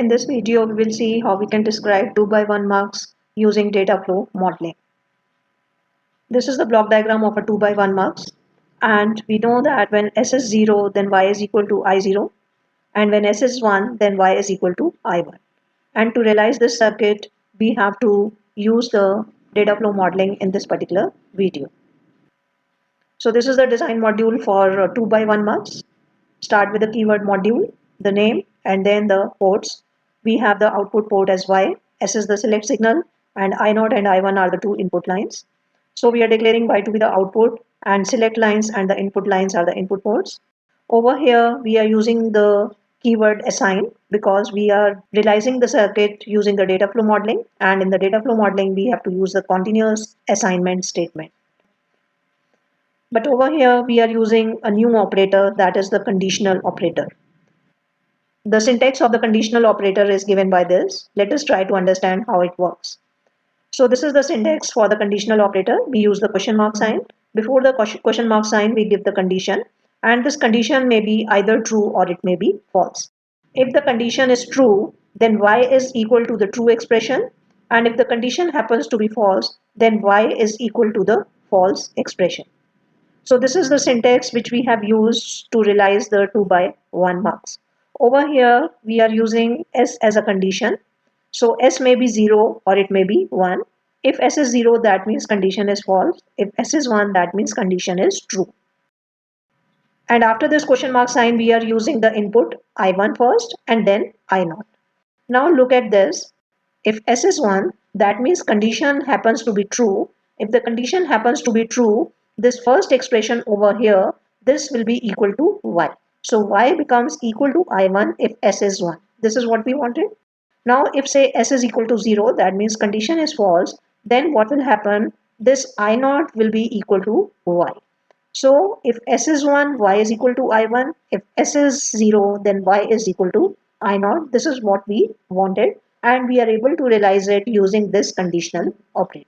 In this video, we will see how we can describe 2 by 1 MUX using data flow modeling. This is the block diagram of a 2 by 1 MUX, and we know that when S is 0, then Y is equal to I0, and when S is 1, then Y is equal to I1. And to realize this circuit, we have to use the data flow modeling in this particular video. So this is the design module for 2 by 1 MUX. Start with the keyword module, the name, and then the ports. We have the output port as Y, S is the select signal, and I0 and I1 are the two input lines. So we are declaring Y to be the output, and select lines and the input lines are the input ports. Over here, we are using the keyword assign because we are realizing the circuit using the data flow modeling, and in the data flow modeling, we have to use the continuous assignment statement. But over here, we are using a new operator, that is the conditional operator. The syntax of the conditional operator is given by this. Let us try to understand how it works. So this is the syntax for the conditional operator. We use the question mark sign. Before the question mark sign, we give the condition. And this condition may be either true or it may be false. If the condition is true, then Y is equal to the true expression. And if the condition happens to be false, then Y is equal to the false expression. So this is the syntax which we have used to realize the 2 by 1 MUX. Over here, we are using S as a condition. So S may be 0 or it may be 1. If S is 0, that means condition is false. If S is 1, that means condition is true. And after this question mark sign, we are using the input I1 first and then I0. Now look at this. If S is 1, that means condition happens to be true. If the condition happens to be true, this first expression over here, this will be equal to Y. So Y becomes equal to I1 if S is 1. This is what we wanted. Now if say S is equal to 0, that means condition is false. Then what will happen? This I0 will be equal to Y. So if S is 1, Y is equal to I1. If S is 0, then Y is equal to I0. This is what we wanted, and we are able to realize it using this conditional operator.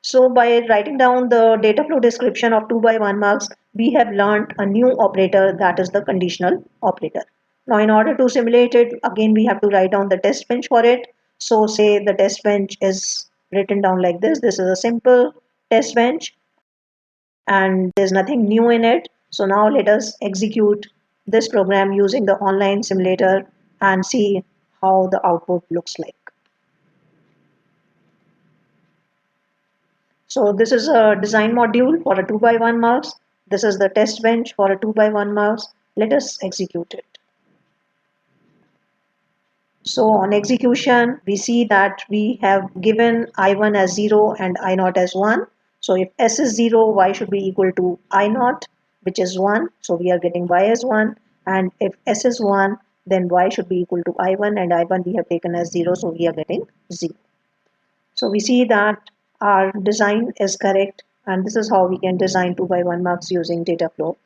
So by writing down the data flow description of 2 by 1 MUX, we have learned a new operator, that is the conditional operator. Now in order to simulate it, again we have to write down the test bench for it. So say the test bench is written down like this. This is a simple test bench and there's nothing new in it. So now let us execute this program using the online simulator and see how the output looks like. So this is a design module for a 2 by 1 MUX. This is the test bench for a 2 by 1 MUX. Let us execute it. So on execution, we see that we have given I1 as 0 and I0 as 1. So if S is 0, Y should be equal to I0, which is 1. So we are getting Y as 1. And if S is 1, then Y should be equal to I1, and I1 we have taken as 0. So we are getting 0. So we see that our design is correct, and this is how we can design 2 by 1 MUX using data flow